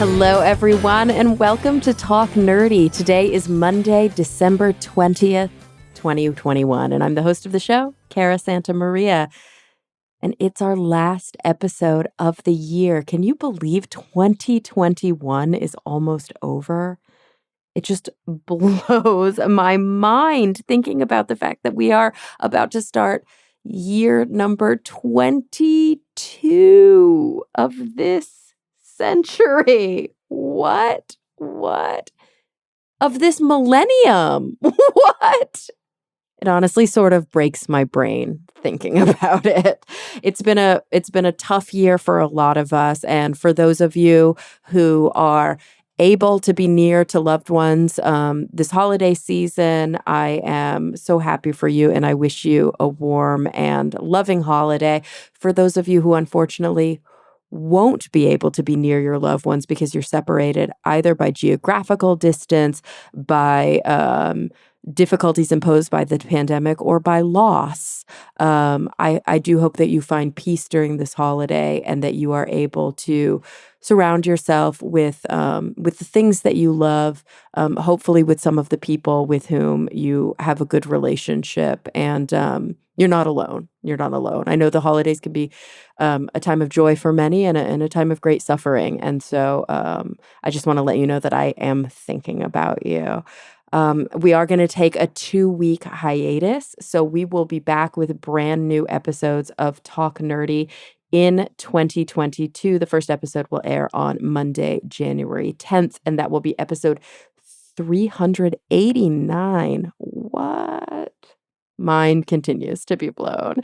Hello, everyone, and welcome to Talk Nerdy. Today is Monday, December 20th, 2021, and I'm the host of the show, Cara Santa Maria. And it's our last episode of the year. Can you believe 2021 is almost over? It just blows my mind thinking about the fact that we are about to start year number 22 of this century. What? Of this millennium. What? It honestly sort of breaks my brain thinking about it. It's been a tough year for a lot of us, and for those of you who are able to be near to loved ones this holiday season, I am so happy for you, and I wish you a warm and loving holiday. For those of you who unfortunately won't be able to be near your loved ones because you're separated either by geographical distance, by difficulties imposed by the pandemic, or by loss. I do hope that you find peace during this holiday and that you are able to surround yourself with the things that you love, hopefully with some of the people with whom you have a good relationship, and you're not alone. You're not alone. I know the holidays can be a time of joy for many and a time of great suffering. And so I just want to let you know that I am thinking about you. We are going to take a 2-week hiatus, so we will be back with brand new episodes of Talk Nerdy in 2022. The first episode will air on Monday, January 10th, and that will be episode 389. What? Mind continues to be blown.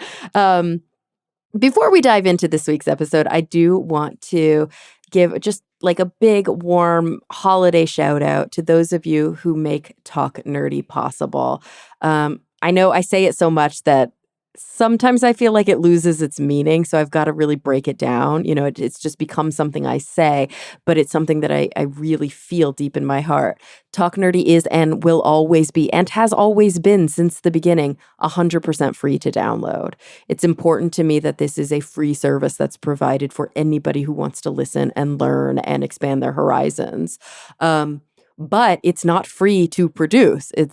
Before we dive into this week's episode, I do want to give just like a big, warm holiday shout out to those of you who make Talk Nerdy possible. I know I say it so much that sometimes I feel like it loses its meaning, so I've got to really break it down. You know, it's just become something I say, but it's something that I really feel deep in my heart. Talk Nerdy is and will always be, and has always been since the beginning, 100% free to download. It's important to me that this is a free service that's provided for anybody who wants to listen and learn and expand their horizons. But it's not free to produce. It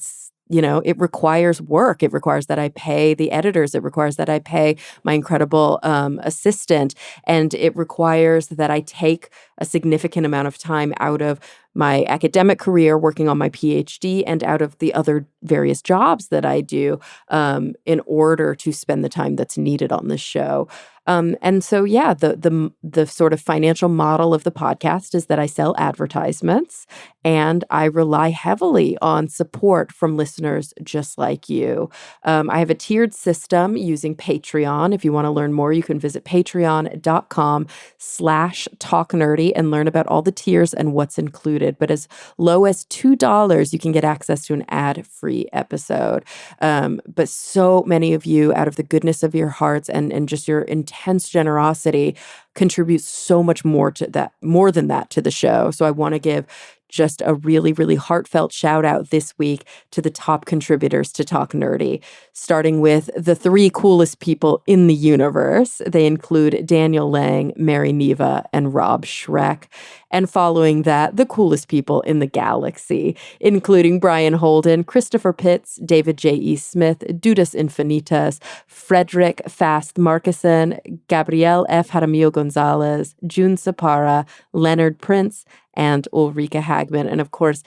requires work. It requires that I pay the editors. It requires that I pay my incredible assistant. And it requires that I take a significant amount of time out of my academic career working on my PhD and out of the other various jobs that I do in order to spend the time that's needed on this show. And so, yeah, the sort of financial model of the podcast is that I sell advertisements and I rely heavily on support from listeners just like you. I have a tiered system using Patreon. If you want to learn more, you can visit patreon.com/talknerdy and learn about all the tiers and what's included. But as low as $2, you can get access to an ad-free episode. But so many of you, out of the goodness of your hearts and just your intense generosity, contribute so much more than that to the show. So I want to give just a really, really heartfelt shout out this week to the top contributors to Talk Nerdy, starting with the 3 coolest people in the universe. They include Daniel Lang, Mary Neva, and Rob Schreck. And following that, the coolest people in the galaxy, including Brian Holden, Christopher Pitts, David J.E. Smith, Dudas Infinitas, Frederick Fast Markison, Gabriel F. Jaramillo Gonzalez, June Sapara, Leonard Prince, and Ulrika Hagman. And of course,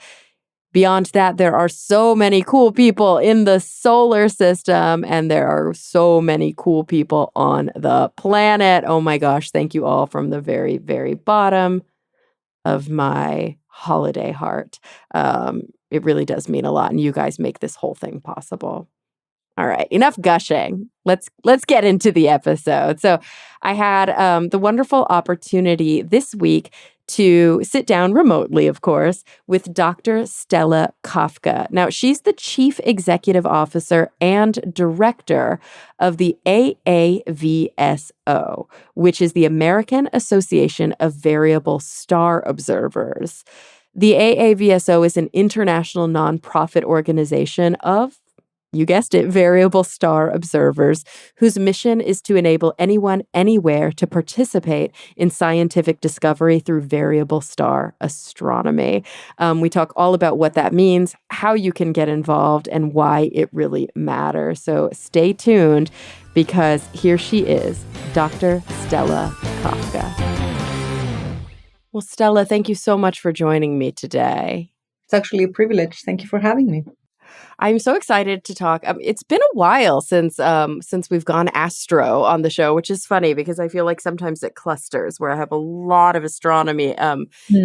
beyond that, there are so many cool people in the solar system, and there are so many cool people on the planet. Oh my gosh, thank you all from the very, very bottom of my holiday heart. It really does mean a lot, and you guys make this whole thing possible. All right, enough gushing. Let's get into the episode. So I had the wonderful opportunity this week to sit down remotely, of course, with Dr. Stella Kafka. Now, she's the Chief Executive Officer and Director of the AAVSO, which is the American Association of Variable Star Observers. The AAVSO is an international nonprofit organization of You guessed it, variable star observers, whose mission is to enable anyone, anywhere to participate in scientific discovery through variable star astronomy. We talk all about what that means, how you can get involved, and why it really matters. So stay tuned because here she is, Dr. Stella Kafka. Well, Stella, thank you so much for joining me today. It's actually a privilege. Thank you for having me. I'm so excited to talk. It's been a while since we've gone astro on the show, which is funny because I feel like sometimes it clusters where I have a lot of astronomy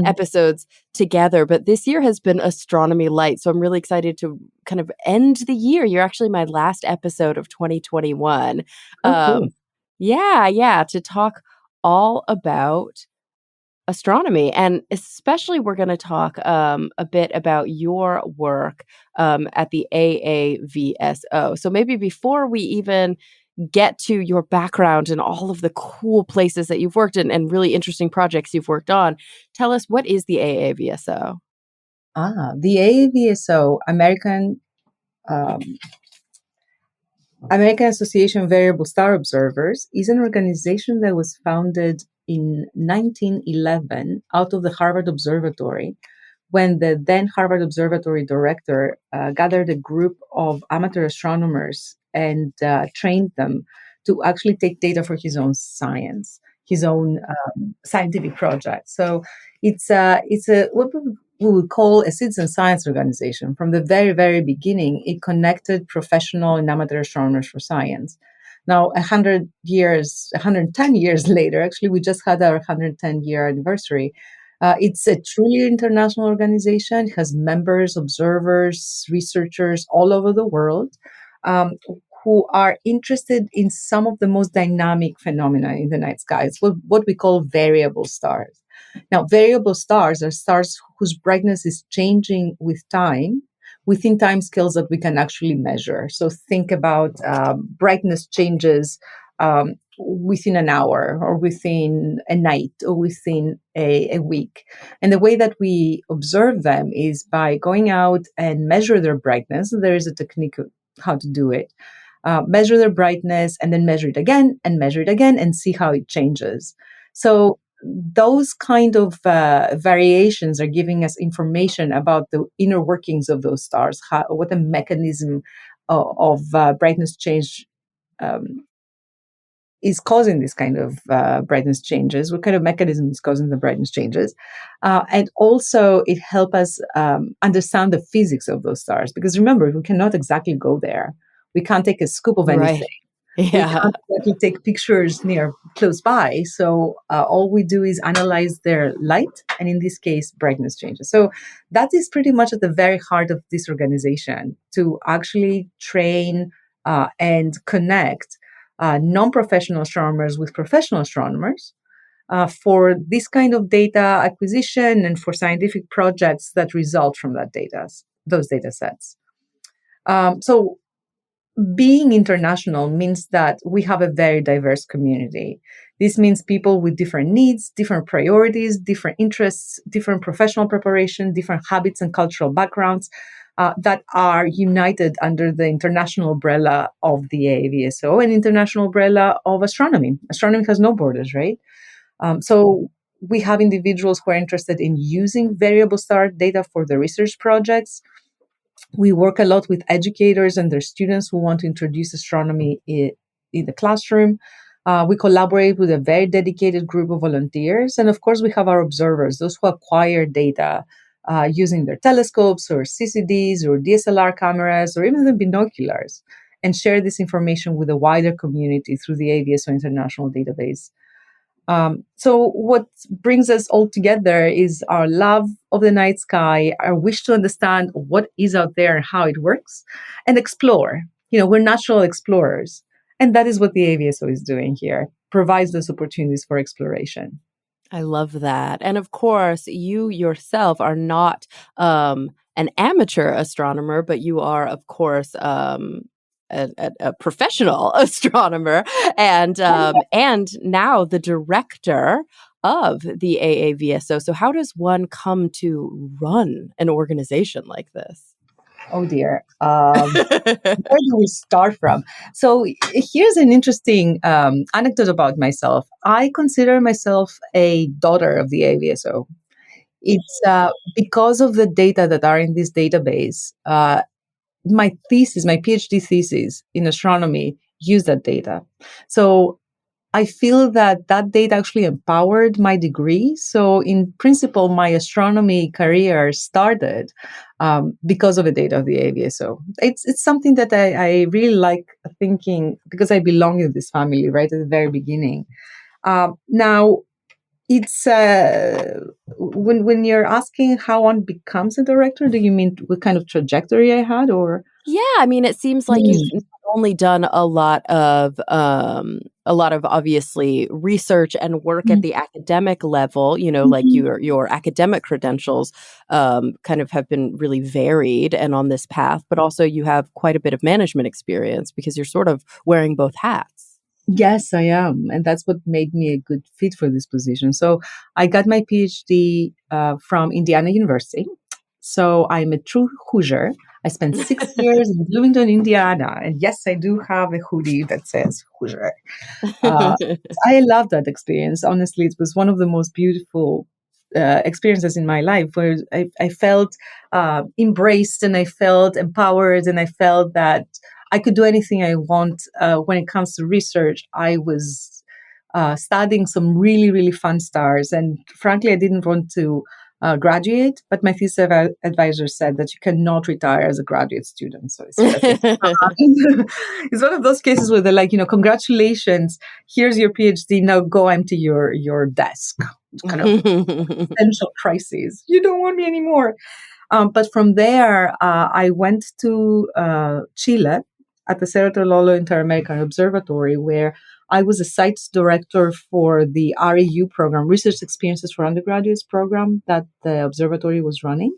episodes together. But this year has been astronomy light, so I'm really excited to kind of end the year. You're actually my last episode of 2021. Oh, cool. Yeah, to talk all about astronomy. And especially, we're going to talk a bit about your work at the AAVSO. So maybe before we even get to your background and all of the cool places that you've worked in and really interesting projects you've worked on, tell us, what is the AAVSO? The AAVSO, American Association of Variable Star Observers, is an organization that was founded in 1911 out of the Harvard Observatory, when the then Harvard Observatory director gathered a group of amateur astronomers and trained them to actually take data for his own science, his own scientific project. So it's a what we would call a citizen science organization. From the very, very beginning, it connected professional and amateur astronomers for science. Now, 110 years later, actually, we just had our 110-year anniversary. It's a truly international organization. It has members, observers, researchers all over the world who are interested in some of the most dynamic phenomena in the night sky. It's what we call variable stars. Now, variable stars are stars whose brightness is changing with time within time scales that we can actually measure. So think about brightness changes within an hour or within a night or within a week. And the way that we observe them is by going out and measure their brightness. There is a technique of how to do it. Measure their brightness and then measure it again and see how it changes. So those kind of variations are giving us information about the inner workings of those stars, what the mechanism of brightness change is causing this kind of brightness changes, what kind of mechanism is causing the brightness changes. And also it helps us understand the physics of those stars, because remember, we cannot exactly go there. We can't take a scoop of anything. Right. We Yeah. can't exactly take pictures near close by. So all we do is analyze their light, and in this case, brightness changes. So that is pretty much at the very heart of this organization, to actually train and connect non-professional astronomers with professional astronomers for this kind of data acquisition and for scientific projects that result from those data sets. So being international means that we have a very diverse community. This means people with different needs, different priorities, different interests, different professional preparation, different habits and cultural backgrounds that are united under the international umbrella of the AAVSO and international umbrella of astronomy. Astronomy has no borders, right? So we have individuals who are interested in using variable star data for their research projects. We work a lot with educators and their students who want to introduce astronomy in the classroom. We collaborate with a very dedicated group of volunteers. And of course, we have our observers, those who acquire data using their telescopes or CCDs or DSLR cameras or even the binoculars, and share this information with a wider community through the AAVSO International Database. So what brings us all together is our love of the night sky, our wish to understand what is out there and how it works, and explore. We're natural explorers. And that is what the AVSO is doing here, provides those opportunities for exploration. I love that. And of course, you yourself are not an amateur astronomer, but you are, of course, a professional astronomer, and now the director of the AAVSO. So how does one come to run an organization like this? Oh dear. Where do we start from? So here's an interesting anecdote about myself. I consider myself a daughter of the AVSO. It's because of the data that are in this database. My thesis, my PhD thesis in astronomy, used that data. So I feel that that data actually empowered my degree. So, in principle, my astronomy career started because of the data of the AVSO. It's something that I really like thinking because I belong in this family right at the very beginning. Now, it's when you're asking how one becomes a director, do you mean what kind of trajectory I had, or? Yeah, I mean, it seems like you've not only done a lot of obviously research and work at the academic level, you know, like Mhm. your academic credentials kind of have been really varied and on this path, but also you have quite a bit of management experience because you're sort of wearing both hats. Yes, I am. And that's what made me a good fit for this position. So I got my PhD from Indiana University. So I'm a true Hoosier. I spent 6 years in Bloomington, Indiana. And yes, I do have a hoodie that says Hoosier. Uh, I love that experience. Honestly, it was one of the most beautiful experiences in my life where I felt embraced and I felt empowered and I felt that I could do anything I want when it comes to research. I was studying some really, really fun stars. And frankly, I didn't want to graduate, but my thesis advisor said that you cannot retire as a graduate student. So I said, okay. It's one of those cases where they're like, congratulations, here's your PhD, now go empty your desk. It's kind of existential crisis. You don't want me anymore. But from there, I went to Chile at the Cerro Tololo Inter-American Observatory, where I was a sites director for the REU program, Research Experiences for Undergraduates program that the observatory was running,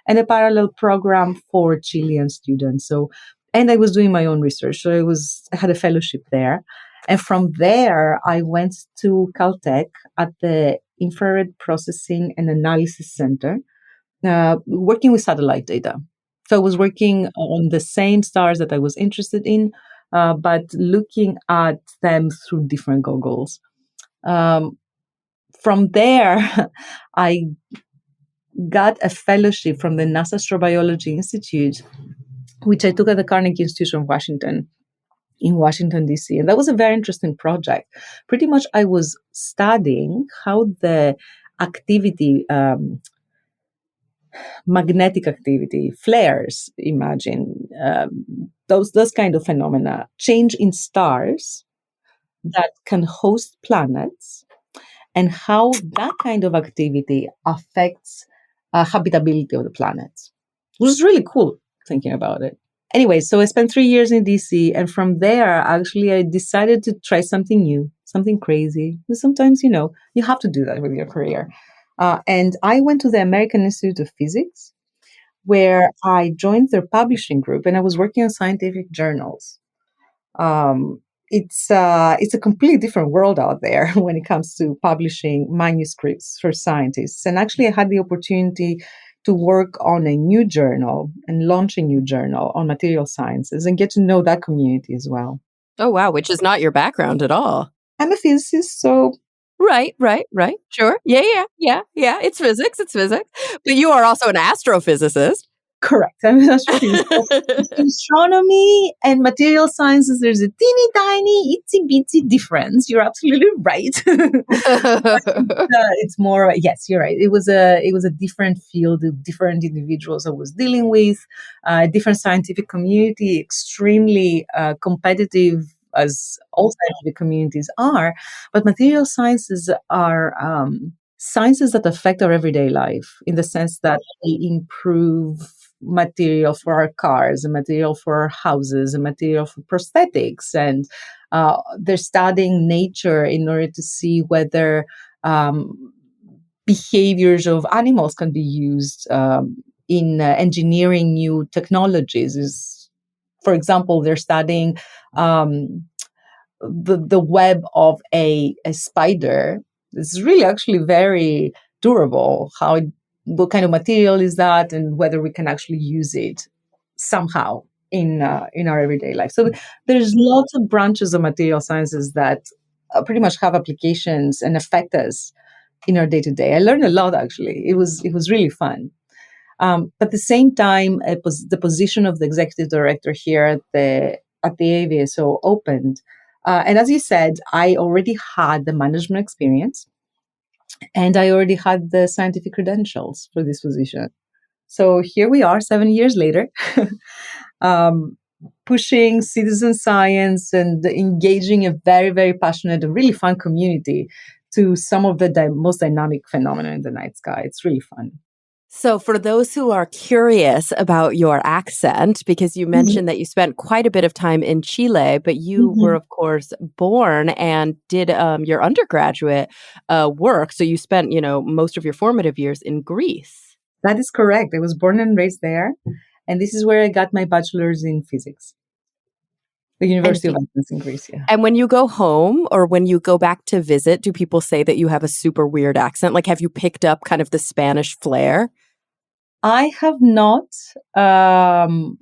and a parallel program for Chilean students. So, and I was doing my own research. So I had a fellowship there. And from there, I went to Caltech at the Infrared Processing and Analysis Center, working with satellite data. So I was working on the same stars that I was interested in, but looking at them through different goggles. Um, from there, I got a fellowship from the NASA Astrobiology Institute, which I took at the Carnegie Institution of Washington in Washington, D.C. And that was a very interesting project. Pretty much, I was studying how the activity, magnetic activity, flares, imagine those kind of phenomena, change in stars that can host planets, and how that kind of activity affects habitability of the planets. It was really cool thinking about it. Anyway, so I spent 3 years in DC, and from there, actually, I decided to try something new, something crazy. And sometimes, you have to do that with your career. And I went to the American Institute of Physics, where I joined their publishing group, and I was working on scientific journals. Um, it's a completely different world out there when it comes to publishing manuscripts for scientists. And actually, I had the opportunity to work on a new journal and launch a new journal on material sciences and get to know that community as well. Oh, wow, which is not your background at all. I'm a physicist, so Right, right, right. Sure. Yeah, yeah, yeah, yeah. It's physics, it's physics. But you are also an astrophysicist. correct. I'm an astrophysicist. So between astronomy and material sciences, there's a teeny tiny, itsy bitsy difference. You're absolutely right. It's more, yes, you're right. It was a different field of different individuals I was dealing with, a different scientific community, extremely competitive as all scientific communities are. But material sciences are sciences that affect our everyday life in the sense that they improve material for our cars, a material for our houses, a material for prosthetics, and they're studying nature in order to see whether um, behaviors of animals can be used in engineering new technologies. For example, they're studying the web of a spider. It's really actually very durable. What kind of material is that, and whether we can actually use it. somehow in our everyday life. So there's lots of branches of material sciences that pretty much have applications and affect us in our day to day. I learned a lot actually. It was really fun. But at the same time, it was the position of the executive director here at the AAVSO opened. And as you said, I already had the management experience and I already had the scientific credentials for this position. So here we are 7 years later, um, pushing citizen science and engaging a very, very passionate and really fun community to some of the most dynamic phenomena in the night sky. It's really fun. So, for those who are curious about your accent, because you mentioned that you spent quite a bit of time in Chile, but you were, Mhm. of course, born and did your undergraduate work. So, you spent, most of your formative years in Greece. That is correct. I was born and raised there. And this is where I got my bachelor's in physics, the And University do, of Athens in Greece. Yeah. and when you go home or when you go back to visit, do people say that you have a super weird accent? Like, have you picked up kind of the Spanish flair? I have not. Um,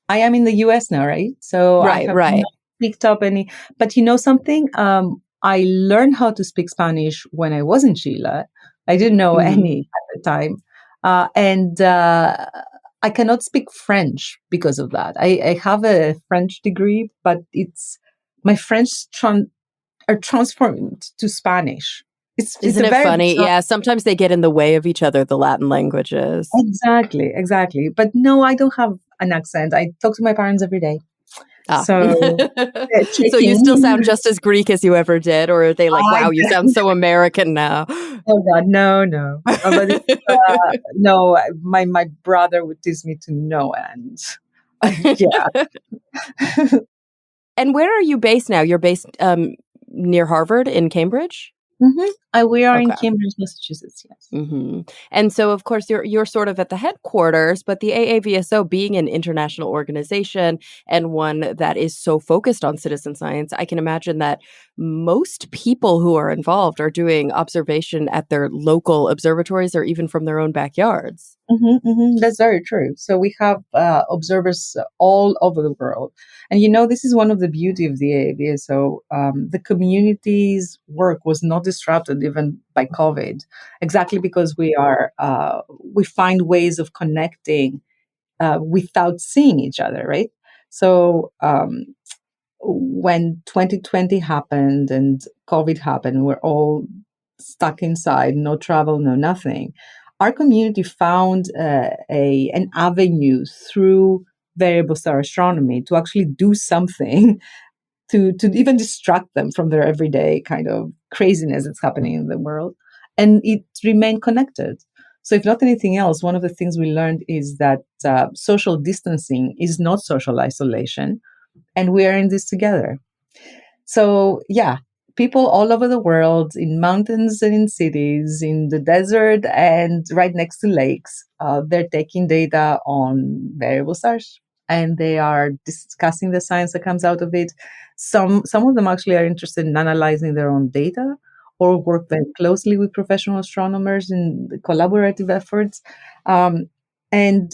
I am in the US now, right? So I Right, have right. not picked up any. But you know something? I learned how to speak Spanish when I was in Chile. I didn't know Hmm. any at the time. And I cannot speak French because of that. I have a French degree, but it's my French are transformed to Spanish. It's Isn't a it very funny? bizarre. Yeah, sometimes they get in the way of each other, the Latin languages. Exactly, exactly. But no, I don't have an accent. I talk to my parents every day. Ah. So So you checking. still sound just as Greek as you ever did, or are they like, I wow, you sound so American now? oh God, no, no. But no, my brother would tease me to no end. Yeah. And where are you based now? You're based near Harvard in Cambridge? We are in Okay. Cambridge, Massachusetts. Yes. And so, of course, you're sort of at the headquarters, but the AAVSO being an international organization and one that is so focused on citizen science, I can imagine that most people who are involved are doing observation at their local observatories or even from their own backyards. That's very true. So we have observers all over the world, and this is one of the beauty of the AAVA. So the community's work was not disrupted even by COVID, exactly because we find ways of connecting without seeing each other, right? So when 2020 happened and COVID happened, we're all stuck inside, no travel, no nothing. Our community found an avenue through variable star astronomy to actually do something to even distract them from their everyday kind of craziness that's happening in the world. And it remained connected. So, if not anything else, one of the things we learned is that social distancing is not social isolation, and we are in this together. So, yeah, people all over the world, in mountains and in cities, in the desert and right next to lakes, they're taking data on variable stars and they are discussing the science that comes out of it. Some of them actually are interested in analyzing their own data or work very closely with professional astronomers in the collaborative efforts. And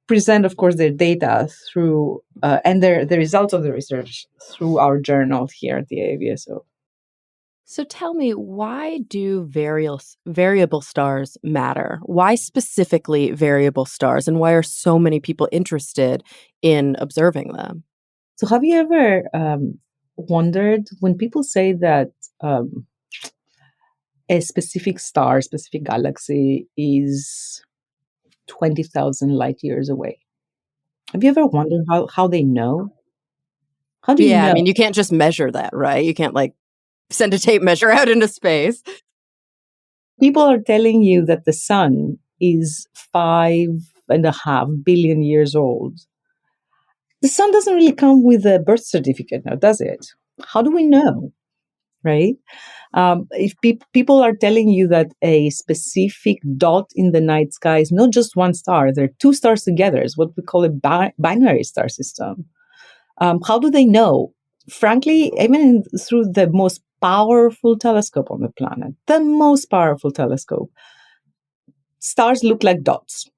present, of course, their data through and the results of the research through our journal here at the AAVSO. So tell me, why do variable stars matter? Why specifically variable stars, and why are so many people interested in observing them? So, have you ever wondered when people say that a specific star, specific galaxy is 20,000 light years away? Have you ever wondered how they know? How do you Yeah, I know? mean, you can't just measure that, right? You can't like send a tape measure out into space. People are telling you that the sun is 5.5 billion years old. The sun doesn't really come with a birth certificate now, does it? How do we know, right? If people are telling you that a specific dot in the night sky is not just one star, there are two stars together, is what we call a binary star system. How do they know? Frankly, even through the most powerful telescope on the planet, the most powerful telescope, stars look like dots.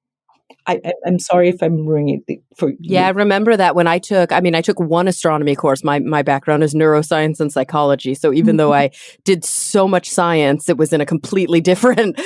I'm sorry if I'm ruining it for Yeah, I you. remember that when I took one astronomy course. My background is neuroscience and psychology. So even though I did so much science, it was in a completely different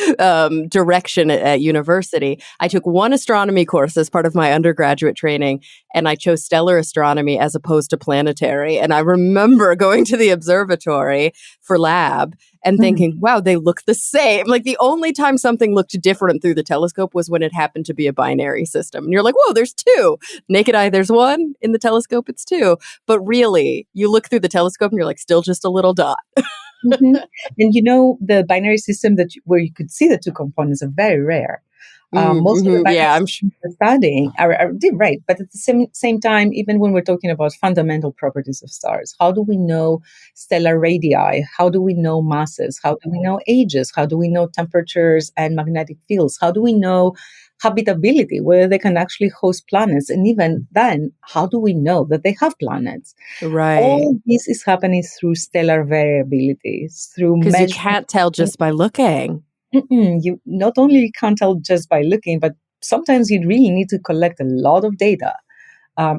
direction at university. I took one astronomy course as part of my undergraduate training, and I chose stellar astronomy as opposed to planetary. And I remember going to the observatory for lab and Mhm. thinking, wow, they look the same. Like the only time something looked different through the telescope was when it happened to be a binary system. And you're like, whoa, there's two. Naked eye, there's one. In the telescope, it's two. But really, you look through the telescope and you're like, still just a little dot. Mhm. And the binary system where you could see the two components are very rare. Most of the binary Yeah, systems we're studying are right, but at the same time, even when we're talking about fundamental properties of stars, how do we know stellar radii? How do we know masses? How do we know ages? How do we know temperatures and magnetic fields? How do we know habitability, whether they can actually host planets? And even then, how do we know that they have planets? right. All this is happening through stellar variabilities, through Because you measuring. can't tell just by looking. You not only can't tell just by looking, but sometimes you really need to collect a lot of data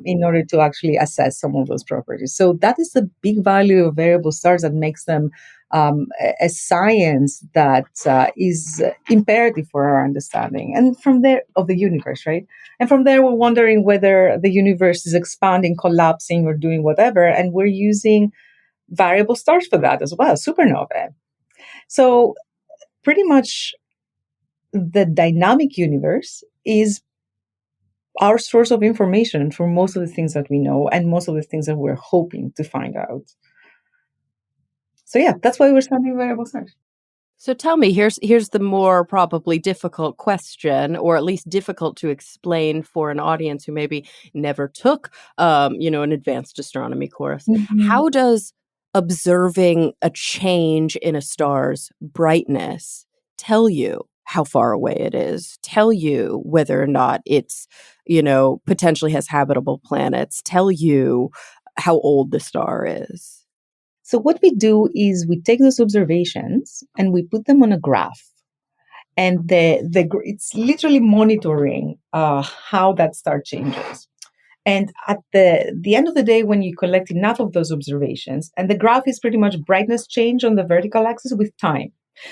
in order to actually assess some of those properties. So that is the big value of variable stars that makes them a science that is imperative for our understanding, and from there of the universe, right? And from there, we're wondering whether the universe is expanding, collapsing, or doing whatever, and we're using variable stars for that as well, supernovae. So pretty much the dynamic universe is our source of information for most of the things that we know and most of the things that we're hoping to find out. So yeah, that's why we're studying variable stars. So tell me, here's the more probably difficult question, or at least difficult to explain for an audience who maybe never took, an advanced astronomy course. Mhm. How does observing a change in a star's brightness tell you how far away it is? Tell you whether or not it's, potentially has habitable planets? Tell you how old the star is? So what we do is we take those observations and we put them on a graph, and it's literally monitoring how that star changes. And at the end of the day, when you collect enough of those observations, and the graph is pretty much brightness change on the vertical axis with time.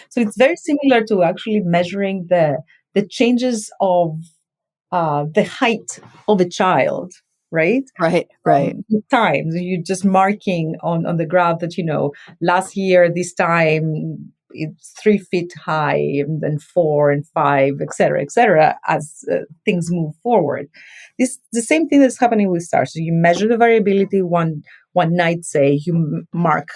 So it's very similar to actually measuring the changes of the height of a child, right? Right, right. With time, so you're just marking on the graph that last year this time it's 3 feet high, and then 4 and 5, etc., as things move forward. This the same thing that's happening with stars. So you measure the variability one night, say you mark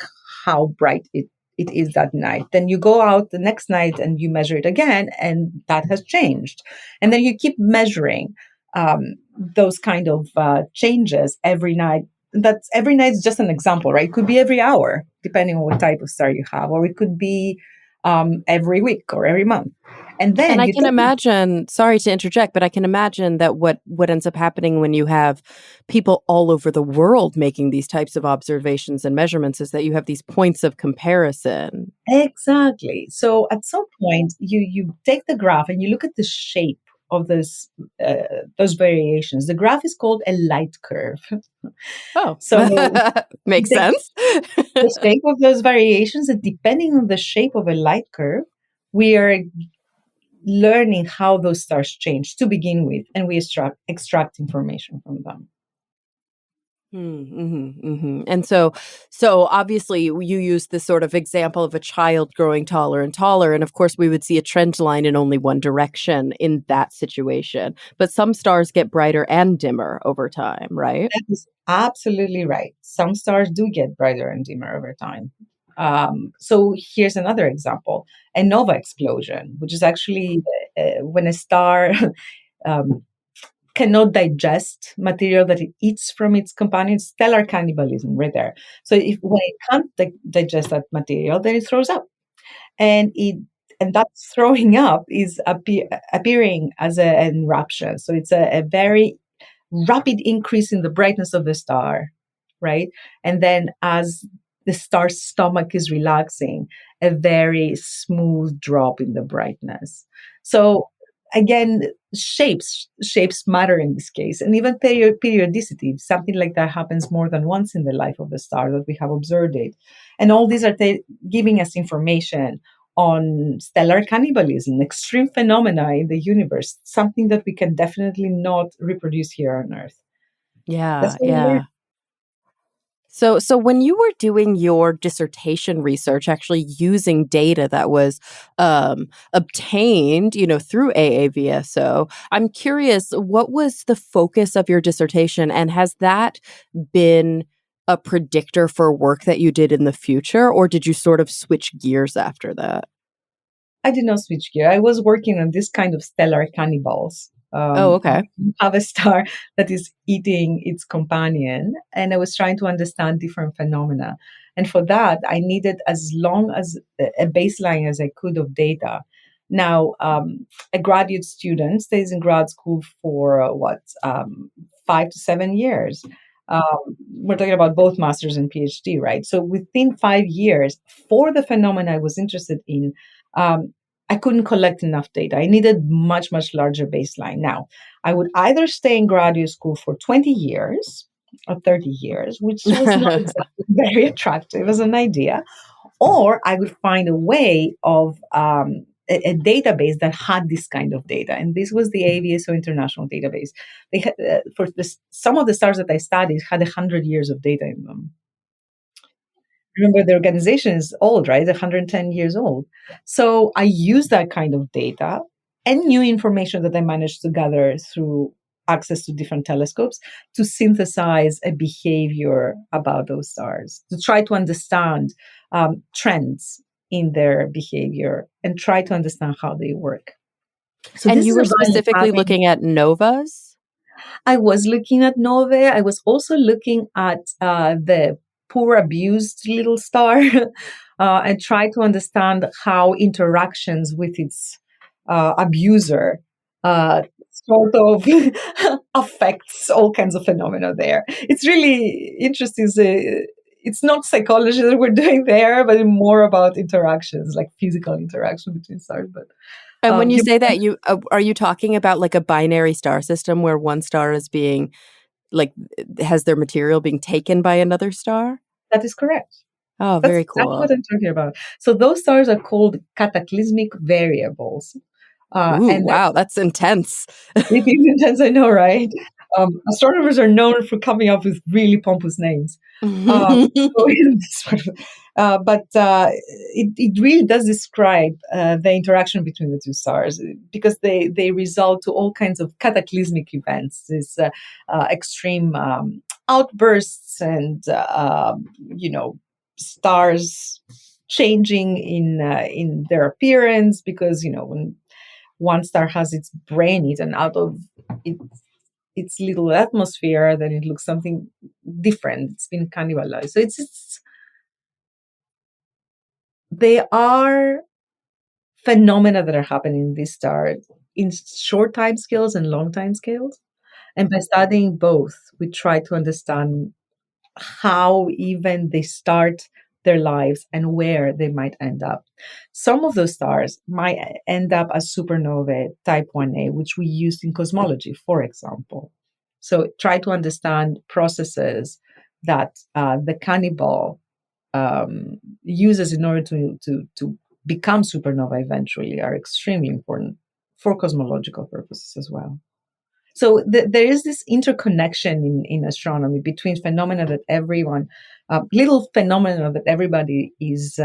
how bright it is that night. Then you go out the next night and you measure it again, and that has changed. And then you keep measuring those kind of changes every night. That's every night is just an example, right? It could be every hour, depending on what type of star you have, or it could be every week or every month. And And then I you can take. imagine, sorry to interject, but I can imagine that what ends up happening when you have people all over the world making these types of observations and measurements is that you have these points of comparison. Exactly. So at some point, you take the graph and you look at the shape of those variations. The graph is called a light curve. Oh, So you makes take sense. the shape of those variations, and depending on the shape of a light curve, we are learning how those stars change to begin with, and we extract information from them. And so obviously you use this sort of example of a child growing taller and taller, and of course we would see a trend line in only one direction in that situation. But some stars get brighter and dimmer over time, right? That is absolutely right. Some stars do get brighter and dimmer over time. So here's another example: a nova explosion, which is actually when a star um, cannot digest material that it eats from its companions. Stellar cannibalism, right there. So if when it can't digest that material, then it throws up, and that throwing up is appearing as an eruption. So it's a very rapid increase in the brightness of the star, right? And then as the star's stomach is relaxing, a very smooth drop in the brightness. So again, shapes matter in this case, and even periodicity. Something like that happens more than once in the life of the star that we have observed it, and all these are giving us information on stellar cannibalism, extreme phenomena in the universe, something that we can definitely not reproduce here on Earth. That's Yeah, what we learn. yeah. So when you were doing your dissertation research, actually using data that was obtained, through AAVSO, I'm curious, what was the focus of your dissertation, and has that been a predictor for work that you did in the future, or did you sort of switch gears after that? I did not switch gear. I was working on this kind of stellar cannibals. Oh, okay. You have a star that is eating its companion, and I was trying to understand different phenomena. And for that, I needed as long as a baseline as I could of data. Now, a graduate student stays in grad school for 5 to 7 years. We're talking about both masters and PhD, right? So within 5 years, for the phenomena I was interested in, um, I couldn't collect enough data. I needed much larger baseline. Now, I would either stay in graduate school for 20 years or 30 years, which was not exactly very attractive as an idea, or I would find a way of a database that had this kind of data. And this was the AAVSO International Database. They had, some of the stars that I studied had 100 years of data in them. Remember, the organization is old, right? 110 years old. So I use that kind of data and new information that I managed to gather through access to different telescopes to synthesize a behavior about those stars, to try to understand trends in their behavior and try to understand how they work. So And this you is were about specifically having. looking at novas? I was looking at Nove. I was also looking at the poor abused little star and try to understand how interactions with its abuser sort of affects all kinds of phenomena there. It's really interesting. It's not psychology that we're doing there, but more about interactions, like physical interaction between stars. But And when you you say that, are you talking about like a binary star system where one star is being like has their material being taken by another star? That is correct. Oh, That's very exactly what cool. I'm talking about. So those stars are called cataclysmic variables, Ooh, and they're wow, that's intense. sleeping intense. I know, right? Astronomers are known for coming up with really pompous names. So it really does describe the interaction between the two stars because they result to all kinds of cataclysmic events, these extreme outbursts and stars changing in their appearance because when one star has its brain eaten out of its little atmosphere, then it looks something different. It's been cannibalized. So they are phenomena that are happening in this star in short time scales and long time scales. And by studying both, we try to understand how even they start their lives and where they might end up. Some of those stars might end up as supernovae type 1a, which we use in cosmology, for example. So try to understand processes that the cannibal uses in order to become supernova eventually are extremely important for cosmological purposes as well. So there is this interconnection in astronomy between phenomena that little phenomena that everybody is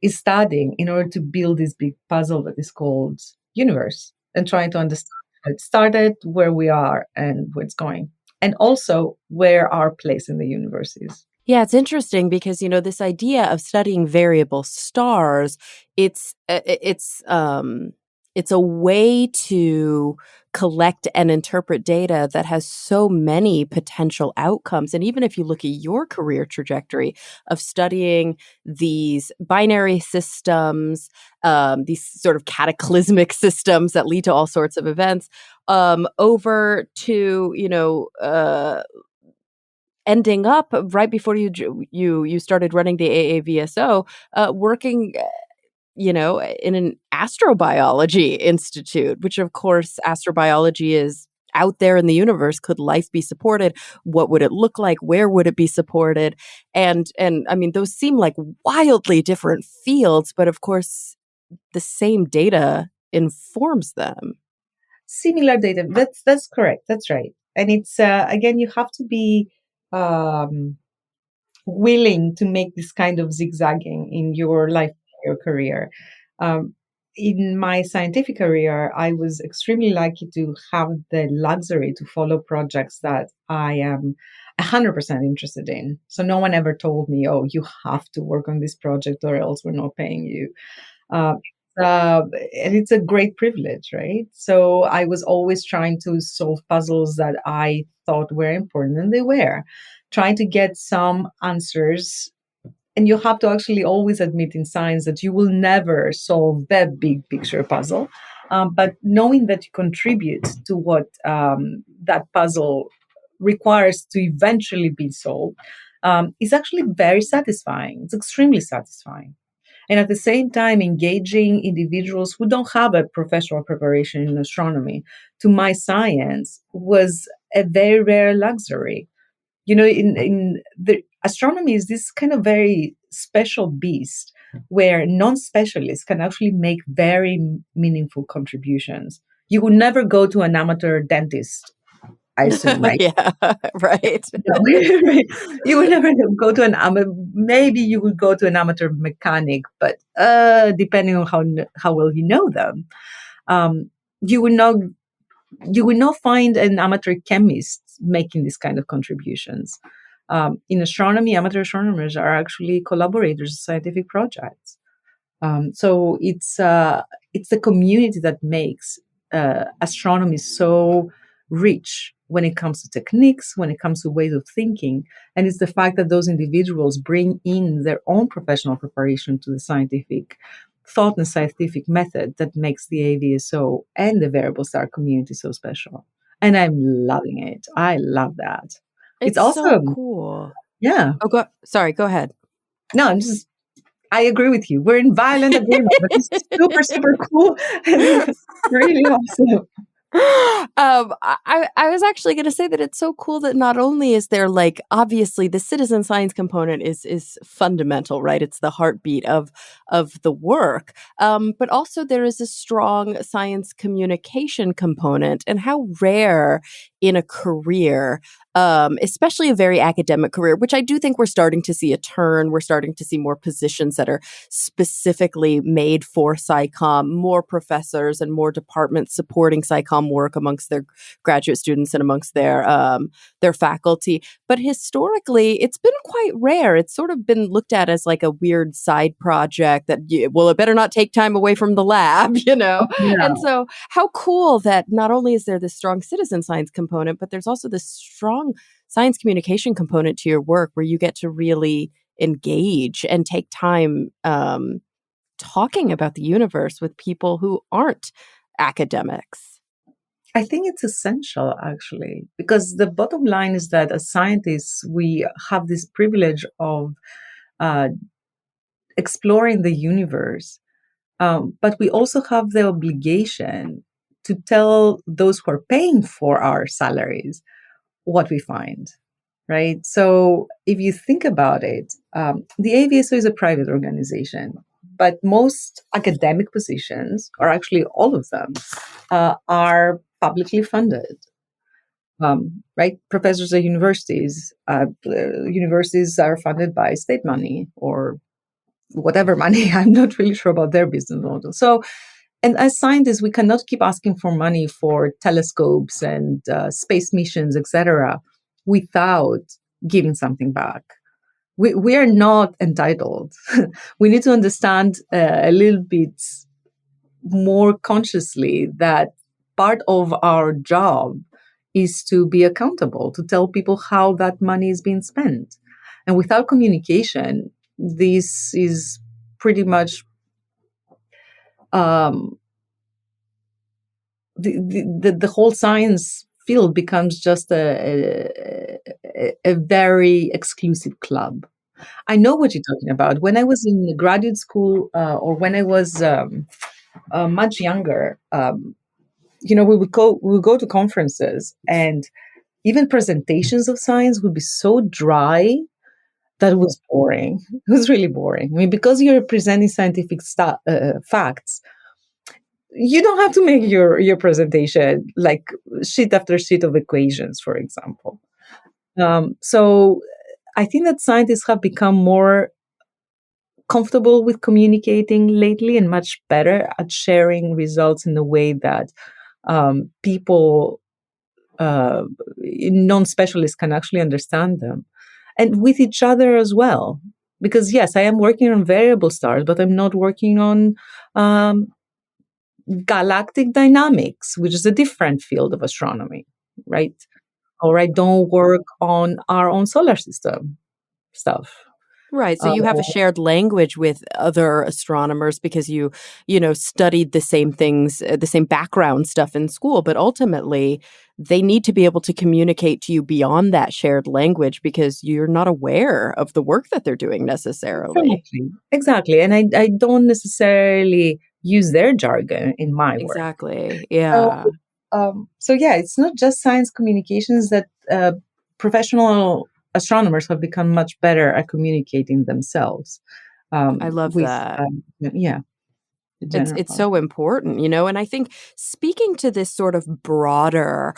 studying in order to build this big puzzle that is called universe and trying to understand how it started, where we are, and where it's going, and also where our place in the universe is. Yeah, it's interesting because, this idea of studying variable stars, it's a way to collect and interpret data that has so many potential outcomes. And even if you look at your career trajectory of studying these binary systems, these sort of cataclysmic systems that lead to all sorts of events, over to, ending up right before you started running the AAVSO, working. in an astrobiology institute, which of course astrobiology is out there in the universe. Could life be supported? What would it look like? Where would it be supported? And I mean, those seem like wildly different fields, but of course the same data informs them. Similar data. That's correct. That's right. And it's again, you have to be um, willing to make this kind of zigzagging in your life, your career. Um, in my scientific career, I was extremely lucky to have the luxury to follow projects that I am 100% interested in. So no one ever told me, "Oh, you have to work on this project, or else we're not paying you." Uh, and it's a great privilege, right? So I was always trying to solve puzzles that I thought were important, and they were. Trying to get some answers, and you have to actually always admit in science that you will never solve that big picture puzzle. But knowing that you contribute to what that puzzle requires to eventually be solved is actually very satisfying. It's extremely satisfying. And at the same time, engaging individuals who don't have a professional preparation in astronomy to my science was a very rare luxury. In the astronomy is this kind of very special beast where non-specialists can actually make very meaningful contributions. You would never go to an amateur dentist, I assume, right? Yeah, right. No. You would never go to an amateur. Maybe you would go to an amateur mechanic, but depending on how well you know them, um, you would not you will not find an amateur chemist making this kind of contributions. In astronomy, amateur astronomers are actually collaborators in scientific projects. So it's the community that makes astronomy so rich when it comes to techniques, when it comes to ways of thinking, and it's the fact that those individuals bring in their own professional preparation to the scientific thought and scientific method that makes the AVSO and the variable star community so special. And I'm loving it. I love that. It's It's so awesome. cool. Yeah. Oh, sorry, go ahead. No, I agree with you. We're in violent agreement, but it's super, super cool and it's really awesome. I was actually going to say that it's so cool that not only is there like obviously the citizen science component is fundamental, right? It's the heartbeat of the work, but also there is a strong science communication component, and how rare in a career, especially a very academic career, which I do think we're starting to see a turn. We're starting to see more positions that are specifically made for SciComm, more professors and more departments supporting SciComm work amongst their graduate students and amongst their faculty. But historically, it's been quite rare. It's sort of been looked at as like a weird side project that, well, it better not take time away from the lab, you know? And Yeah. so, how cool that not only is there this strong citizen science component, but there's also this strong science communication component to your work where you get to really engage and take time talking about the universe with people who aren't academics. I think it's essential actually, because the bottom line is that as scientists, we have this privilege of uh, exploring the universe, but we also have the obligation to tell those who are paying for our salaries what we find. Right? So if you think about it, the AVSO is a private organization, but most academic positions, or actually all of them, are publicly funded. Right? Professors at universities are funded by state money or whatever money. I'm not really sure about their business model. So, and as scientists, we cannot keep asking for money for telescopes and space missions, etc., without giving something back. We are not entitled. We need to understand a little bit more consciously that part of our job is to be accountable, to tell people how that money is being spent. And without communication, this is pretty much um, the whole science field becomes just a very exclusive club. I know what you're talking about. When I was in graduate school, or when I was much younger, we would go to conferences, and even presentations of science would be so dry that it was boring. It was really boring. I mean, because you're presenting scientific facts, you don't have to make your presentation like sheet after sheet of equations, for example. So I think that scientists have become more comfortable with communicating lately and much better at sharing results in a way that people, uh, non-specialists, can actually understand them, and with each other as well. Because yes, I am working on variable stars, but I'm not working on um, galactic dynamics, which is a different field of astronomy, right? Or I don't work on our own solar system stuff. Right, so Uh, you have a shared language with other astronomers because studied the same things, the same background stuff in school, but ultimately, they need to be able to communicate to you beyond that shared language because you're not aware of the work that they're doing necessarily. exactly, exactly. And I don't necessarily use their jargon in my work. Exactly, So, yeah. so yeah, it's not just science communications that professional astronomers have become much better at communicating themselves I love with, that. yeah, the general It's public. so important, and I think speaking to this sort of broader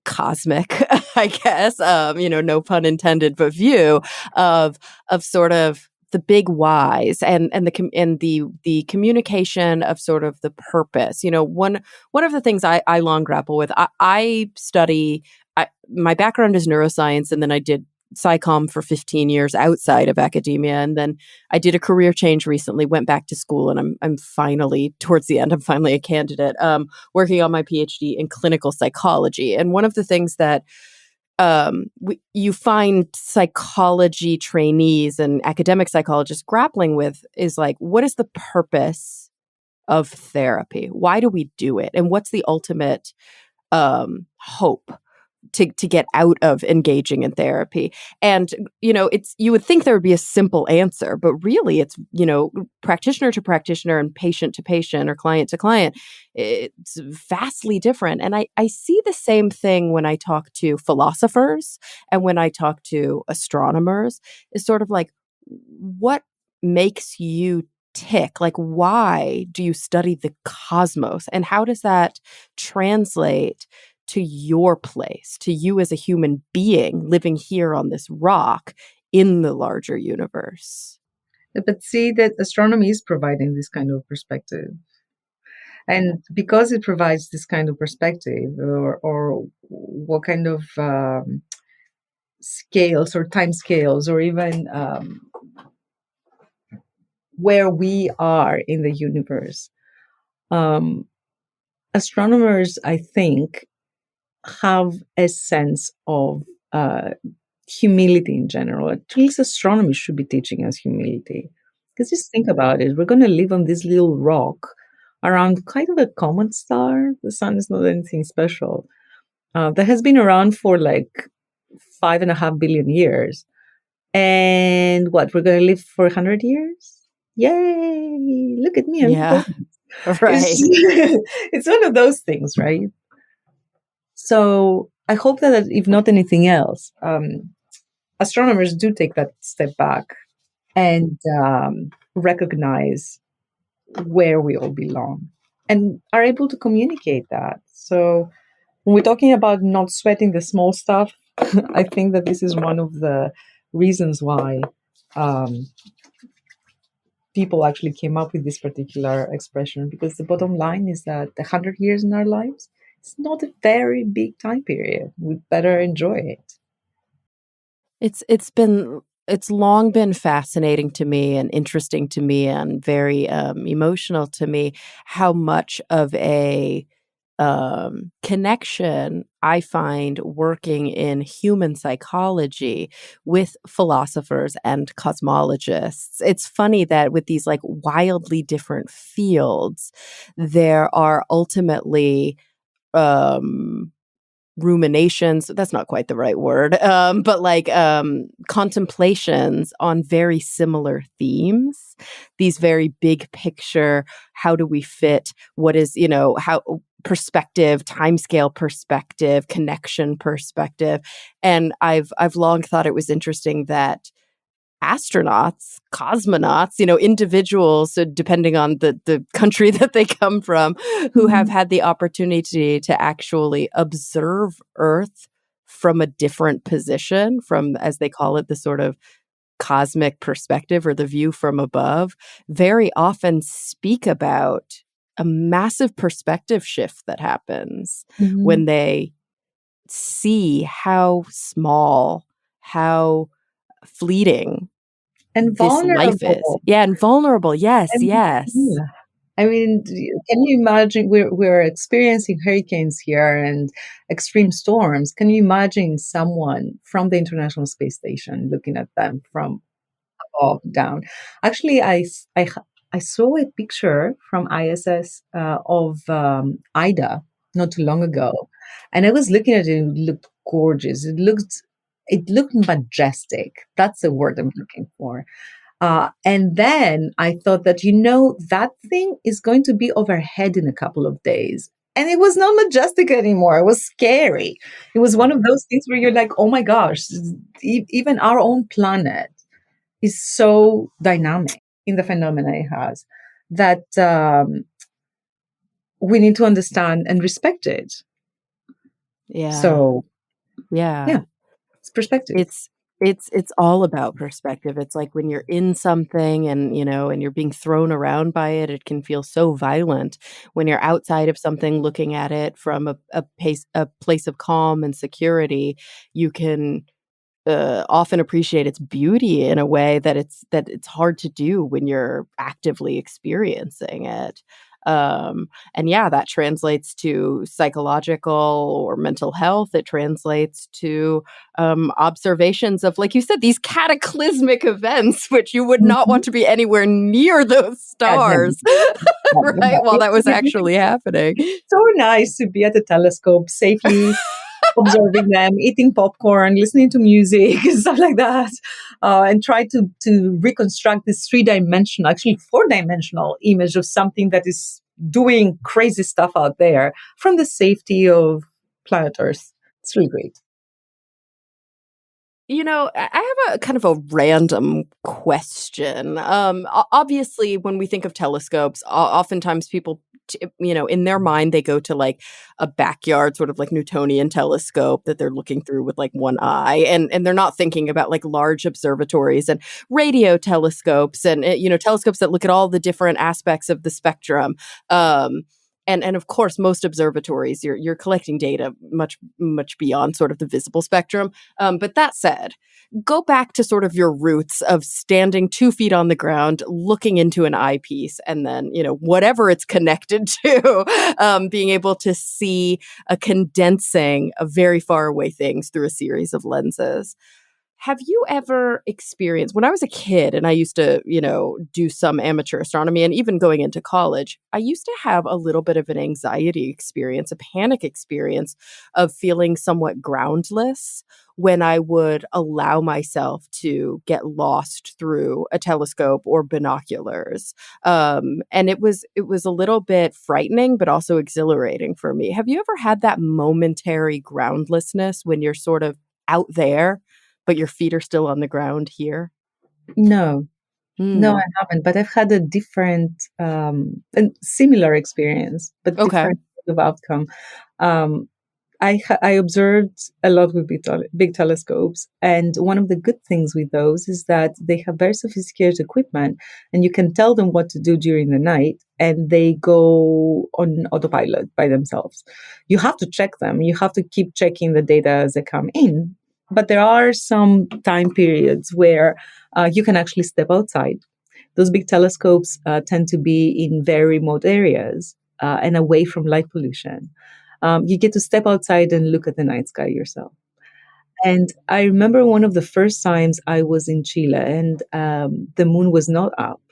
cosmic, I guess, no pun intended, but view of sort of the big whys and the communication of sort of the purpose. One of the things I long grapple with. I study. My background is neuroscience, and then I did psychom for 15 years outside of academia, and then I did a career change recently, went back to school, and I'm finally towards the end. I'm finally a candidate, working on my PhD in clinical psychology. And one of the things that you find psychology trainees and academic psychologists grappling with is like, what is the purpose of therapy? Why do we do it? And what's the ultimate hope to get out of engaging in therapy? And it's, you would think there would be a simple answer, but really it's, practitioner to practitioner and patient to patient or client to client. It's vastly different. And I see the same thing when I talk to philosophers and when I talk to astronomers, is sort of like, what makes you tick? Like, why do you study the cosmos, and how does that translate to your place, to you as a human being living here on this rock in the larger universe? But see that astronomy is providing this kind of perspective. And because it provides this kind of perspective, or what kind of scales or time scales, or even where we are in the universe, um, astronomers, I think, have a sense of humility in general. At least astronomy should be teaching us humility. Because just think about it, we're going to live on this little rock around kind of a common star. The sun is not anything special. That has been around for like 5.5 billion years. And what, we're going to live for 100 years? Yay! Look at me, I'm Yeah, important. It's, right. it's one of those things, right? So I hope that if not anything else, astronomers do take that step back and recognize where we all belong and are able to communicate that. So when we're talking about not sweating the small stuff, I think that this is one of the reasons why um, people actually came up with this particular expression, because the bottom line is that the 100 years in our lives, it's not a very big time period. We better enjoy it. It's long been fascinating to me and interesting to me and very emotional to me how much of a connection I find working in human psychology with philosophers and cosmologists. It's funny that with these like wildly different fields, there are ultimately um ruminations, that's not quite the right word, but like contemplations on very similar themes, these very big picture, how do we fit what is, how perspective, timescale perspective, connection perspective. And I've long thought it was interesting that astronauts, cosmonauts, individuals, so depending on the country that they come from, who have Mhm. had the opportunity to actually observe Earth from a different position, from, as they call it, the sort of cosmic perspective or the view from above, very often speak about a massive perspective shift that happens when Mhm. they see how small, how fleeting And this life is. vulnerable. Yeah, and vulnerable. Yes, And yes. yeah. I mean, can you imagine we're experiencing hurricanes here and extreme storms? Can you imagine someone from the International Space Station looking at them from above down? Actually, I saw a picture from ISS of Ida not too long ago, and I was looking at it. And it looked gorgeous. It looked majestic. That's the word I'm looking for. And then I thought that, that thing is going to be overhead in a couple of days. And it was not majestic anymore. It was scary. It was one of those things where you're like, oh my gosh, even our own planet is so dynamic in the phenomena it has that we need to understand and respect it. Yeah. So, Yeah. yeah, it's perspective. It's all about perspective. It's like when you're in something and, and you're being thrown around by it, it can feel so violent. When you're outside of something looking at it from a place of calm and security, you can often appreciate its beauty in a way that it's hard to do when you're actively experiencing it. And yeah, that translates to psychological or mental health. It translates to observations of, like you said, these cataclysmic events, which you would not Mhm. want to be anywhere near those Yeah, no, stars, no, no, right? no. While that was actually happening. So nice to be at the telescope safely observing them, eating popcorn, listening to music, and stuff like that, and try to reconstruct this three-dimensional, actually four-dimensional image of something that is doing crazy stuff out there from the safety of planet Earth. It's really great. I have a kind of a random question. Obviously, when we think of telescopes, oftentimes people, in their mind, they go to like a backyard, sort of like Newtonian telescope that they're looking through with like one eye, and they're not thinking about like large observatories and radio telescopes and telescopes that look at all the different aspects of the spectrum. And of course, most observatories, you're collecting data much beyond sort of the visible spectrum. But that said, go back to sort of your roots of standing 2 feet on the ground, looking into an eyepiece, and then, whatever it's connected to, being able to see a condensing of very far away things through a series of lenses. Have you ever experienced, when I was a kid and I used to, do some amateur astronomy and even going into college, I used to have a little bit of an anxiety experience, a panic experience of feeling somewhat groundless when I would allow myself to get lost through a telescope or binoculars. And it was a little bit frightening, but also exhilarating for me. Have you ever had that momentary groundlessness when you're sort of out there, but your feet are still on the ground here? No, no, I Mm. haven't, but I've had a different and similar experience, but Okay. different sort of outcome. Um, I observed a lot with big telescopes, and one of the good things with those is that they have very sophisticated equipment, and you can tell them what to do during the night, and they go on autopilot by themselves. You have to check them. You have to keep checking the data as they come in, but there are some time periods where you can actually step outside. Those big telescopes tend to be in very remote areas and away from light pollution. You get to step outside and look at the night sky yourself. And I remember one of the first times I was in Chile and the moon was not up,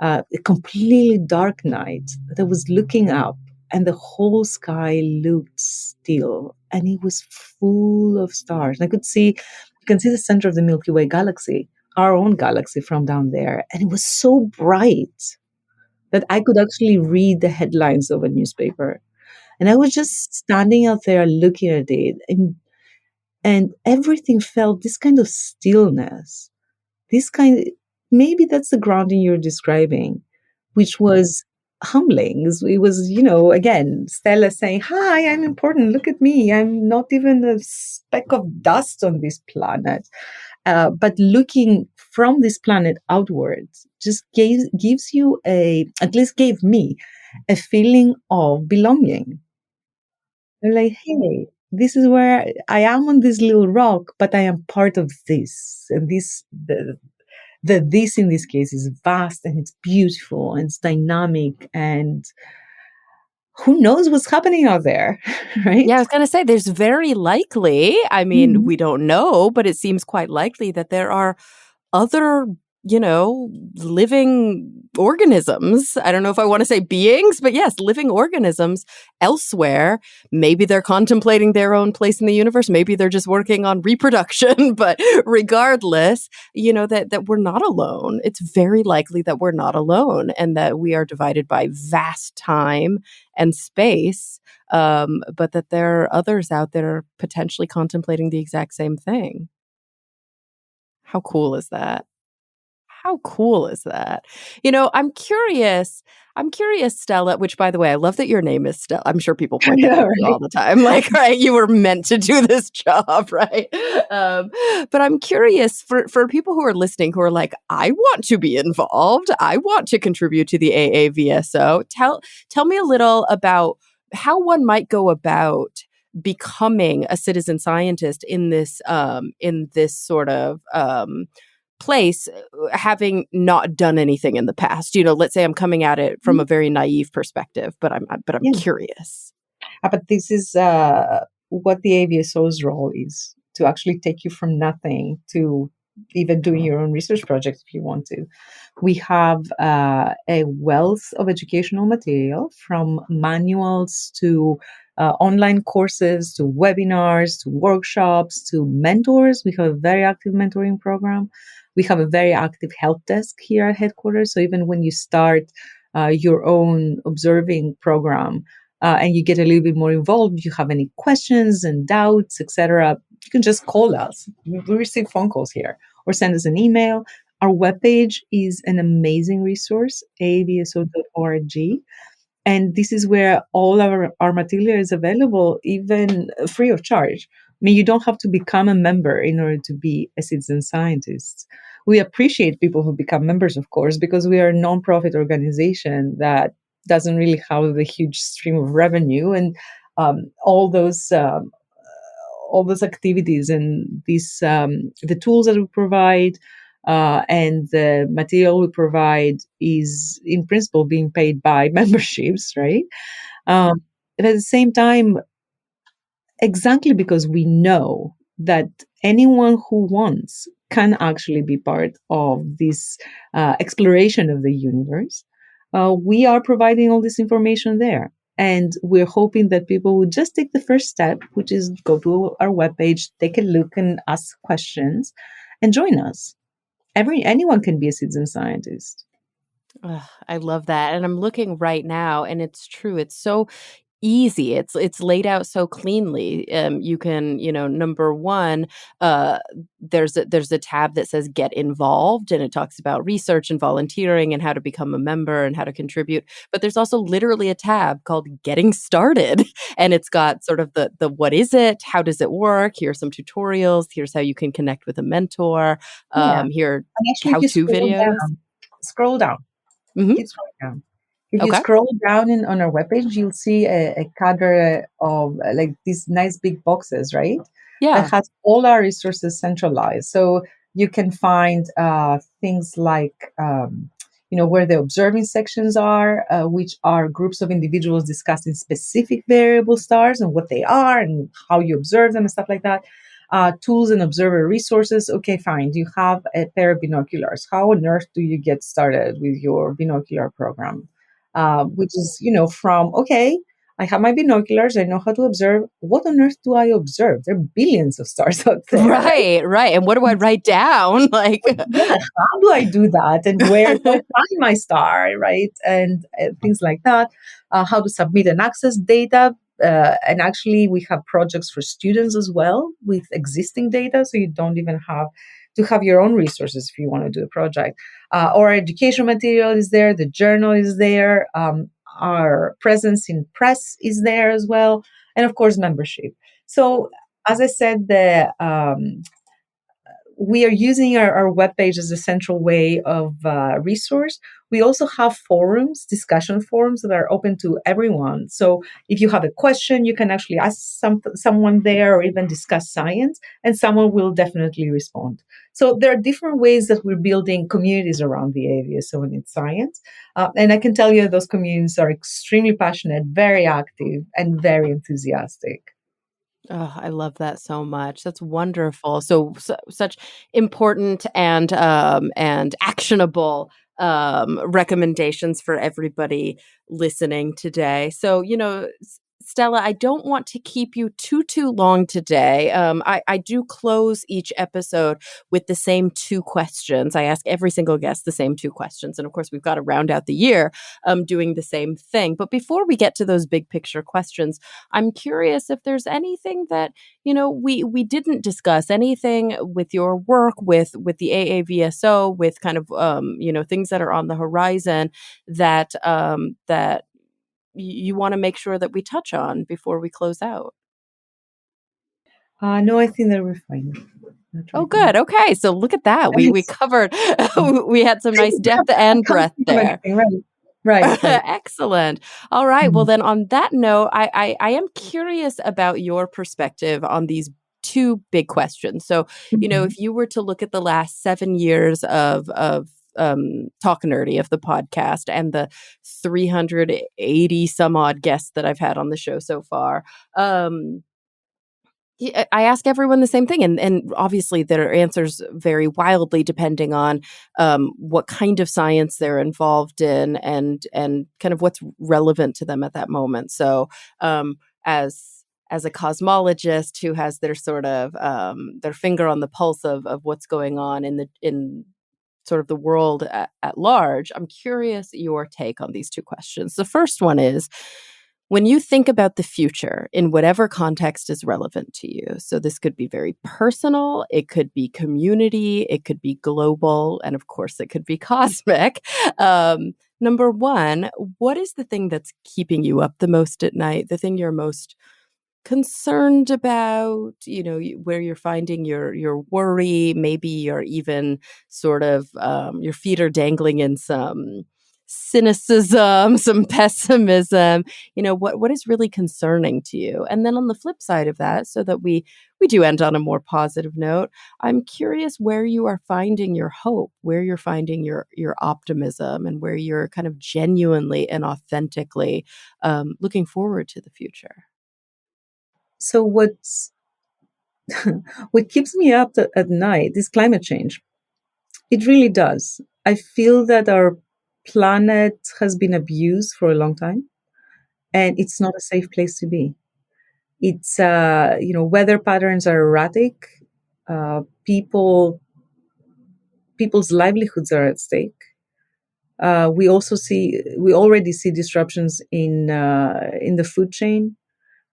a completely dark night that I was looking up and the whole sky looked still, and it was full of stars. I could see, you can see the center of the Milky Way galaxy, our own galaxy from down there, and it was so bright that I could actually read the headlines of a newspaper. And I was just standing out there looking at it, and everything felt this kind of stillness, this kind, maybe that's the grounding you're describing, which was humbling. It was, again, Stella saying, "Hi, I'm important. Look at me. I'm not even a speck of dust on this planet." But looking from this planet outwards just gives you at least gave me a feeling of belonging. I'm like, hey, this is where I am on this little rock, but I am part of this. And the this in this case is vast and it's beautiful and it's dynamic, and who knows what's happening out there, Yeah, I right? was gonna say there's very likely, I mean, Mhm. we don't know, but it seems quite likely that there are other, living organisms. I don't know if I want to say beings, but yes, living organisms elsewhere. Maybe they're contemplating their own place in the universe. Maybe they're just working on reproduction. But regardless, that we're not alone. It's very likely that we're not alone and that we are divided by vast time and space. But that there are others out there potentially contemplating the exact same thing. How cool is that? How cool is that? I'm curious, Stella, which by the way, I love that your name is Stella. I'm sure people point that Yeah, out to you right. all the time. Like, right, you were meant to do this job, right? Um, but I'm curious for people who are listening who are like, I want to be involved. I want to contribute to the AAVSO. Tell me a little about how one might go about becoming a citizen scientist in this sort of place, having not done anything in the past. Let's say I'm coming at it from Mhm. a very naive perspective, but I'm Yeah. curious. But this is what the AVSO's role is, to actually take you from nothing to even doing your own research project if you want to. We have a wealth of educational material, from manuals to online courses to webinars to workshops to mentors. We have a very active mentoring program. We have a very active help desk here at headquarters. So even when you start your own observing program, and you get a little bit more involved, you have any questions and doubts, etc., you can just call us. We receive phone calls here, or send us an email. Our webpage is an amazing resource, aavso.org. And this is where all our material is available, even free of charge. I mean, you don't have to become a member in order to be a citizen scientist. We appreciate people who become members, of course, because we are a nonprofit organization that doesn't really have the huge stream of revenue, and um, all those um, all those activities and the tools that we provide, and the material we provide is in principle being paid by memberships, right? um, and at the same time, exactly because we know that anyone who wants can actually be part of this exploration of the universe, we are providing all this information there. And we're hoping that people would just take the first step, which is go to our webpage, take a look, and ask questions, and join us. Anyone can be a citizen scientist. Ugh, I love that, and I'm looking right now, and it's true. It's so easy. It's laid out so cleanly. You can, number one, there's a tab that says "Get Involved," and it talks about research and volunteering and how to become a member and how to contribute. But there's also literally a tab called "Getting Started," and it's got sort of the what is it, how does it work? Here's some tutorials. Here's how you can connect with a mentor. Yeah. Here are And actually, if you how-to scroll videos. down, scroll down. Hmm. Keep scrolling down. If you Okay. scroll down on our webpage, you'll see a cadre of like these nice big boxes, right? That Yeah. has all our resources centralized. So you can find things like, where the observing sections are, which are groups of individuals discussing specific variable stars and what they are and how you observe them and stuff like that. Tools and observer resources. Okay, fine. You have a pair of binoculars. How on earth do you get started with your binocular program? Which is, from, okay, I have my binoculars. I know how to observe. What on earth do I observe? There are billions of stars out there, right? Right, right. And what do I write down? Like, Yeah, how do I do that? And where do I find my star, right? And things like that. How to submit and access data. And actually, we have projects for students as well with existing data. So you don't even have to have your own resources if you want to do a project. Our education material is there, the journal is there, our presence in press is there as well, and of course, membership. So, as I said, we are using our webpage as a central way of resource. We also have forums, discussion forums that are open to everyone. So if you have a question, you can actually ask someone there or even discuss science, and someone will definitely respond. So there are different ways that we're building communities around the AAVSO and its science. And I can tell you those communities are extremely passionate, very active, and very enthusiastic. oh, I love that so much. That's wonderful. So such important and actionable recommendations for everybody listening today. So, Stella, I don't want to keep you too long today. I do close each episode with the same two questions. I ask every single guest the same two questions, and of course, we've got to round out the year doing the same thing. But before we get to those big picture questions, I'm curious if there's anything that we didn't discuss, anything with your work with the AAVSO, with kind of things that are on the horizon that you want to make sure that we touch on before we close out. No, I think that we're fine. Not Oh, right now. good. Okay, so look at that. We covered. We had some nice depth I and can't breadth think of there. anything. Right, right, right. Excellent. All right. Well, Mm. then, on that note, I am curious about your perspective on these two big questions. So, Mhm. if you were to look at the last 7 years of Talk Nerdy, of the podcast, and the 380 some odd guests that I've had on the show so far, yeah, I ask everyone the same thing, and obviously their answers vary wildly depending on what kind of science they're involved in, and kind of what's relevant to them at that moment. So, um, as a cosmologist who has their sort of their finger on the pulse of what's going on in sort of the world at large, I'm curious your take on these two questions. The first one is, when you think about the future in whatever context is relevant to you, so this could be very personal, it could be community, it could be global, and of course, it could be cosmic. Number one, what is the thing that's keeping you up the most at night? The thing you're most concerned about, where you're finding your worry, maybe you're even sort of your feet are dangling in some cynicism, some pessimism. What is really concerning to you? And then on the flip side of that, so that we do end on a more positive note, I'm curious where you are finding your hope, where you're finding your optimism, and where you're kind of genuinely and authentically looking forward to the future. So what keeps me up at night is climate change. It really does. I feel that our planet has been abused for a long time, and it's not a safe place to be. It's weather patterns are erratic. People's livelihoods are at stake. We already see disruptions in the food chain.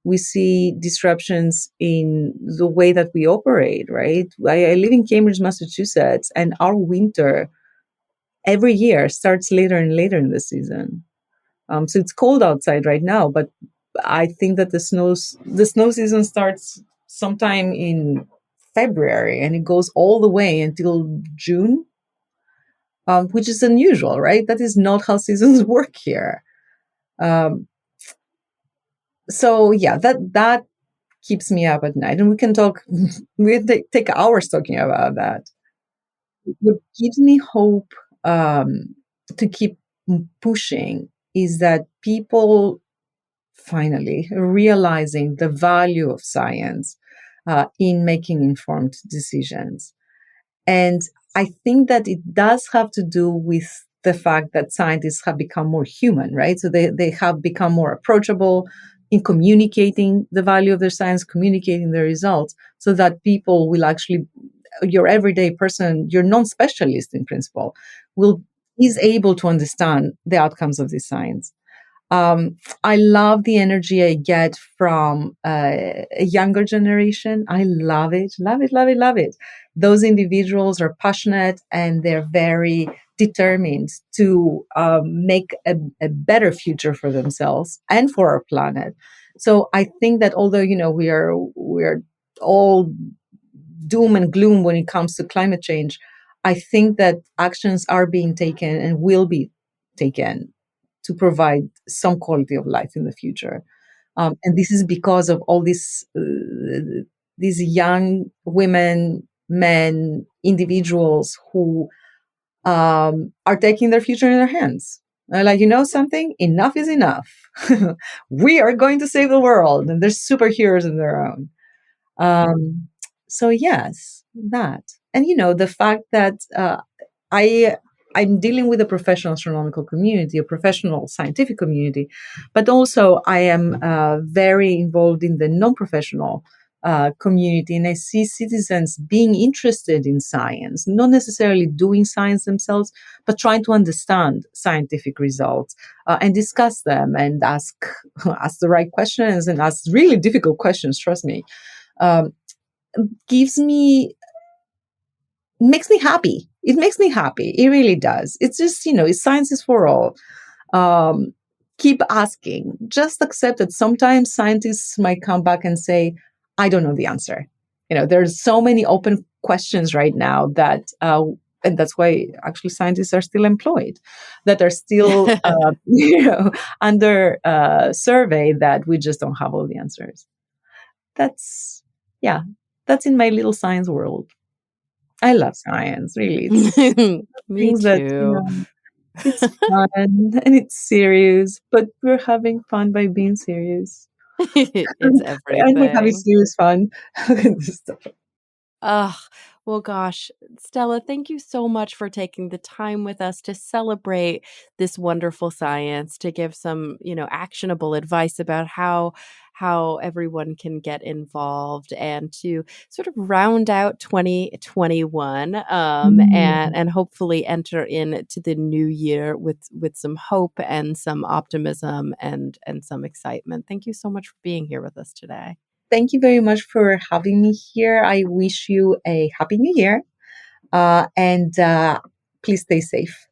We see disruptions in the way that we operate. Right, I live in Cambridge, Massachusetts, and our winter every year starts later and later in the season. So it's cold outside right now, but I think that the snow season starts sometime in February and it goes all the way until June, which is unusual, right? That is not how seasons work here. Um, so yeah, that keeps me up at night, and we can talk. We take hours talking about that. What gives me hope to keep pushing is that people finally realizing the value of science in making informed decisions. And I think that it does have to do with the fact that scientists have become more human, right? So they have become more approachable in communicating the value of their science, communicating the results, so that people will actually, your everyday person, your non-specialist in principle, will is able to understand the outcomes of this science. I love the energy I get from a younger generation. I love it, love it, love it, love it. Those individuals are passionate and they're very determined to make a better future for themselves and for our planet. So I think that although we are all doom and gloom when it comes to climate change, I think that actions are being taken and will be taken to provide some quality of life in the future. And this is because of all these young women, men, individuals who are taking their future in their hands. Like, you know something? Enough is enough. We are going to save the world, and they're superheroes in their own. Um, so yes, that. And the fact that I I'm dealing with a professional astronomical community, a professional scientific community, but also I am very involved in the non-professional community, and I see citizens being interested in science, not necessarily doing science themselves, but trying to understand scientific results and discuss them and ask ask the right questions and ask really difficult questions. Trust me, um, gives me makes me happy. It makes me happy. It really does. It's just, it's science is for all. Um, Keep asking. Just accept that sometimes scientists might come back and say, I don't know the answer. There's so many open questions right now and that's why actually scientists are still employed, that are still, under survey, that we just don't have all the answers. That's, yeah, that's in my little science world. I love science, really. It's Me things that, too. it's fun and it's serious, but we're having fun by being serious. It's And we're having everything. serious fun. Stuff. Ugh. Well, gosh, Stella, thank you so much for taking the time with us to celebrate this wonderful science, to give some, actionable advice about how everyone can get involved, and to sort of round out 2021, Mm. and hopefully enter into the new year with some hope and some optimism and some excitement. Thank you so much for being here with us today. Thank you very much for having me here. I wish you a happy new year. And please stay safe.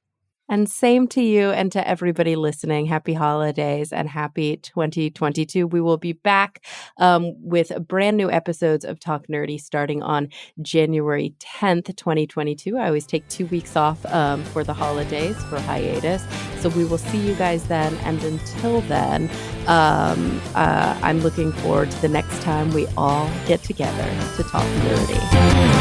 And same to you and to everybody listening. Happy holidays and happy 2022. We will be back with brand new episodes of Talk Nerdy starting on January 10th, 2022. I always take 2 weeks off for the holidays, for hiatus. So we will see you guys then. And until then, I'm looking forward to the next time we all get together to talk nerdy.